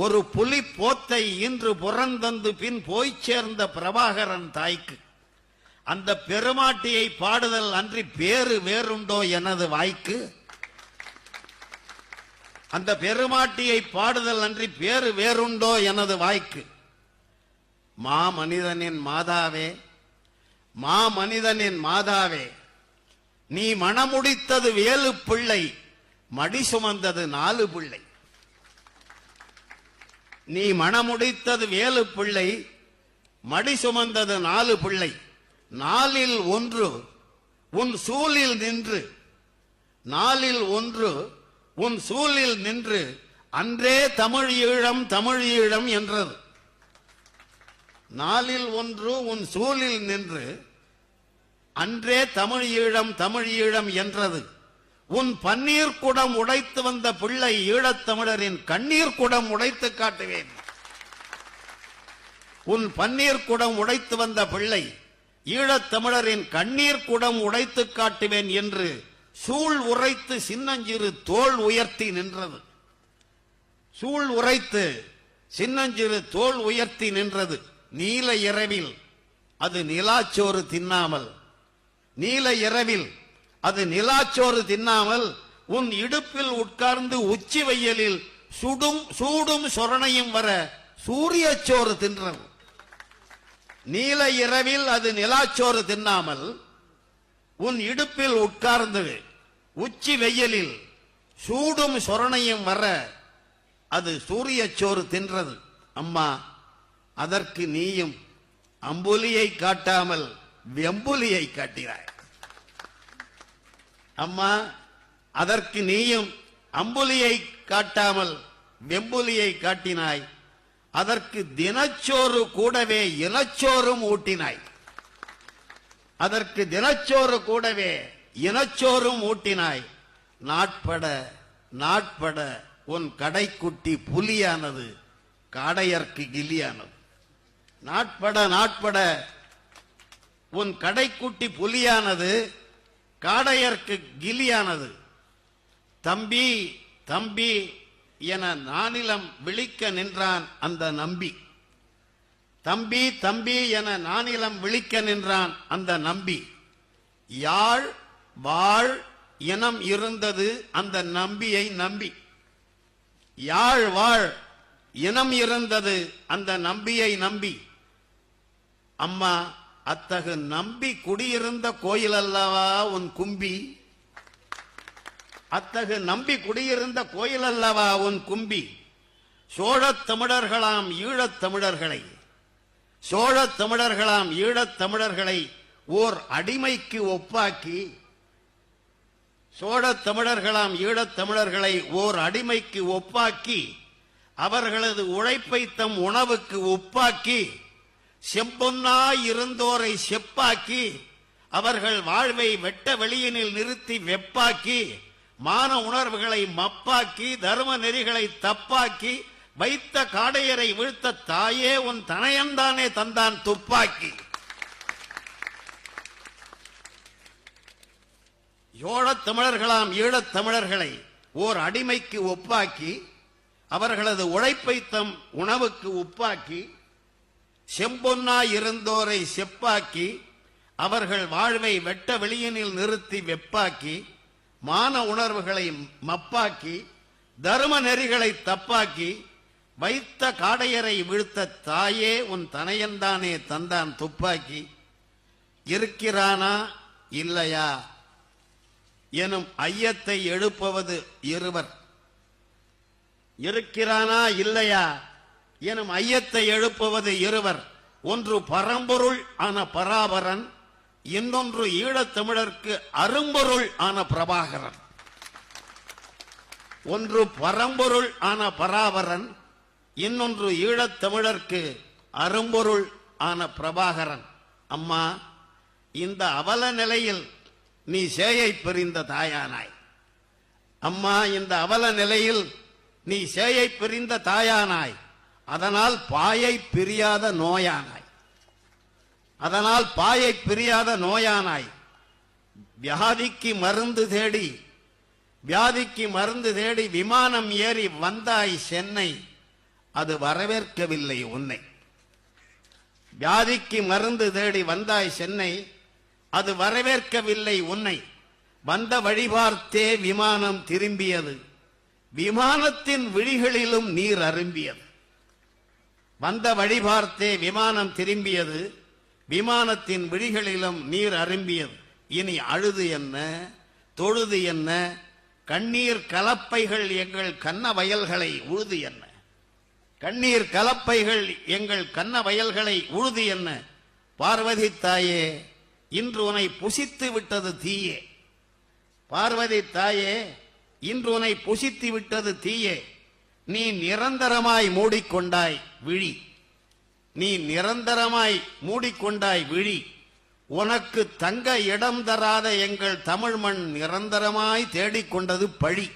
ஒரு புலி போத்தை இன்று புறந்தந்து பின் போய்ச் சேர்ந்த பிரபாகரன் தாய்க்கு அந்த பெருமாட்டியை பாடுதல் அன்றி பேரு வேறுண்டோ எனது வாய்க்கு? அந்த பெருமாட்டியை பாடுதல் அன்றி பேரு வேறுண்டோ எனது வாய்க்கு? மாமனிதனின் மாதாவே, மாமனிதனின் மாதாவே, நீ மணமுடித்தது 7 பிள்ளை, மடி சுமந்தது 4 பிள்ளை. நீ மணமுடித்தது 7 பிள்ளை, மடி சுமந்தது 4 பிள்ளை. 4ல் 1 உன் சூழில் நின்று, 4ல் 1 உன் சூழில் நின்று அன்றே தமிழ் ஈழம் தமிழ் ஈழம் என்றது. 4ல் 1 உன் சூழில் நின்று அன்றே தமிழ் ஈழம் தமிழ் ஈழம் என்றது. உன் பன்னீர் குடம் உடைத்து வந்த பிள்ளை ஈழத்தமிழரின் கண்ணீர் குடம் உடைத்து காட்டுவேன். உன் பன்னீர் குடம் உடைத்து வந்த பிள்ளை ஈழத்தமிழரின் கண்ணீர் குடம் உடைத்து காட்டுவேன் என்று சூழ் உரைத்து சின்னஞ்சிறு தோள் உயர்த்தி நின்றது. சூழ் உரைத்து சின்னஞ்சிறு தோள் உயர்த்தி நின்றது. நீல இரவில் அது நிலாச்சோறு தின்னாமல், நீல இரவில் அது நிலாச்சோறு தின்னாமல் உன் இடுப்பில் உட்கார்ந்து உச்சி வெயிலில் சூடும் சொரணையும் வர சூரியச்சோறு தின்றது. நீல இரவில் அது நிலாச்சோறு தின்னாமல் உன் இடுப்பில் உட்கார்ந்து உச்சி வெயிலில் சூடும் சொரணையும் வர அது சூரியச்சோறு தின்றது. அம்மா, அதற்கு நீயும் அம்புலியை காட்டாமல் வெம்புலியை காட்டினாய். அம்மா, அதற்கு நீயும் அம்புலியை காட்டாமல் வெம்புலியை காட்டினாய். அதற்கு தினச்சோறு கூடவே இனச்சோறும் ஊட்டினாய். அதற்கு தினச்சோறு கூடவே இனச்சோறும் ஊட்டினாய். நாட்பட நாட்பட உன் கடைக்குட்டி புலியானது, காடையர்க்கு கிளியானது. நாட்பட நாட்பட உன் கடைக்குட்டி புலியானது, காடையர்க்கு கிளியானது. தம்பி தம்பி என நானிலம் விழிக்க நின்றான் அந்த நம்பி. தம்பி தம்பி என நானிலம் விழிக்க நின்றான் அந்த நம்பி. யாழ் வாழ் இனம் இருந்தது அந்த நம்பியை நம்பி. யாழ் வாழ் இனம் இருந்தது அந்த நம்பியை நம்பி. அம்மா, அத்தகு நம்பி குடியிருந்த கோயில் அல்லவா உன் கும்பி? அத்தகு நம்பி குடியிருந்த கோயில் அல்லவா உன் கும்பி? சோழத் தமிழர்களாம் ஈழத் தமிழர்களை, சோழத் தமிழர்களாம் ஈழத் தமிழர்களை ஓர் அடிமைக்கு ஒப்பாக்கி, சோழத் தமிழர்களாம் ஈழத் தமிழர்களை ஓர் அடிமைக்கு ஒப்பாக்கி, அவர்களது உழைப்பை தம் உணவுக்கு ஒப்பாக்கி, செம்பொன்னாய் இருந்தோரை செப்பாக்கி, அவர்கள் வாழ்வை வெட்ட வெளியினில் நிறுத்தி வெப்பாக்கி, மான உணர்வுகளை மப்பாக்கி, தர்ம நெறிகளை தப்பாக்கி, வைத்த காடையரை வீழ்த்த தாயே உன் தனையன்தானே தந்தான் துப்பாக்கி. சோழத் தமிழர்களாம் ஈழத் தமிழர்களை ஓர் அடிமைக்கு ஒப்பாக்கி, அவர்களது உழைப்பை தம் உணவுக்கு உப்பாக்கி, செம்பொன்னாய் இருந்தோரை செப்பாக்கி, அவர்கள் வாழ்வை வெட்ட வெளியினில் நிறுத்தி வெப்பாக்கி, மான உணர்வுகளை மப்பாக்கி, தர்ம நெறிகளை தப்பாக்கி, வைத்த காடையரை வீழ்த்த தாயே உன் தனையன்தானே தந்தான் துப்பாக்கி. இருக்கிறானா இல்லையா எனும் ஐயத்தை எழுப்புவது இருவர். இருக்கிறானா இல்லையா எனும் ஐயத்தை எழுப்புவது இருவர். ஒன்று பரம்பொருள் ஆன பராபரன், இன்னொன்று ஈழத் தமிழருக்கு அரும்பொருள் ஆன பிரபாகரன். ஒன்று பரம்பொருள் ஆன பராபரன், இன்னொன்று ஈழத் தமிழருக்கு அரும்பொருள் ஆன பிரபாகரன். அம்மா, இந்த அவல நிலையில் நீ சேயை பிரிந்த தாயானாய். அம்மா, இந்த அவல நிலையில் நீ சேயை பிரிந்த தாயானாய். அதனால் பாயை பிரியாத நோயானாய். அதனால் பாயை பிரியாத நோயானாய். வியாதிக்கு மருந்து தேடி, வியாதிக்கு மருந்து தேடி விமானம் ஏறி வந்தாய் சென்னை. அது வரவேற்கவில்லை உன்னை. வியாதிக்கு மருந்து தேடி வந்தாய் சென்னை, அது வரவேற்கவில்லை உன்னை. வந்த வழிபார்த்தே விமானம் திரும்பியது, விமானத்தின் விழிகளிலும் நீர் அரும்பியது. வந்த வழிபார்த்தே விமானம் திரும்பியது, விமானத்தின் விழிகளிலும் நீர் அரும்பியது. இனி அழுது என்ன, தொழுது என்ன, கண்ணீர் கலப்பைகள் எங்கள் கன்ன வயல்களை உழுது என்ன, கண்ணீர் கலப்பைகள் எங்கள் கன்ன வயல்களை உழுது என்ன. பார்வதி தாயே, இன்று உன்னை புசித்து விட்டது தீயே. பார்வதி தாயே, இன்று உன்னை புசித்து விட்டது தீயே. நீ நிரந்தரமாய் மூடிக்கொண்டாய் விழி, நீ நிரந்தரமாய் மூடிக்கொண்டாய் விழி. உனக்கு தங்க இடம் தராத எங்கள் தமிழ் மண் நிரந்தரமாய் தேடிக்கொண்டது பழி.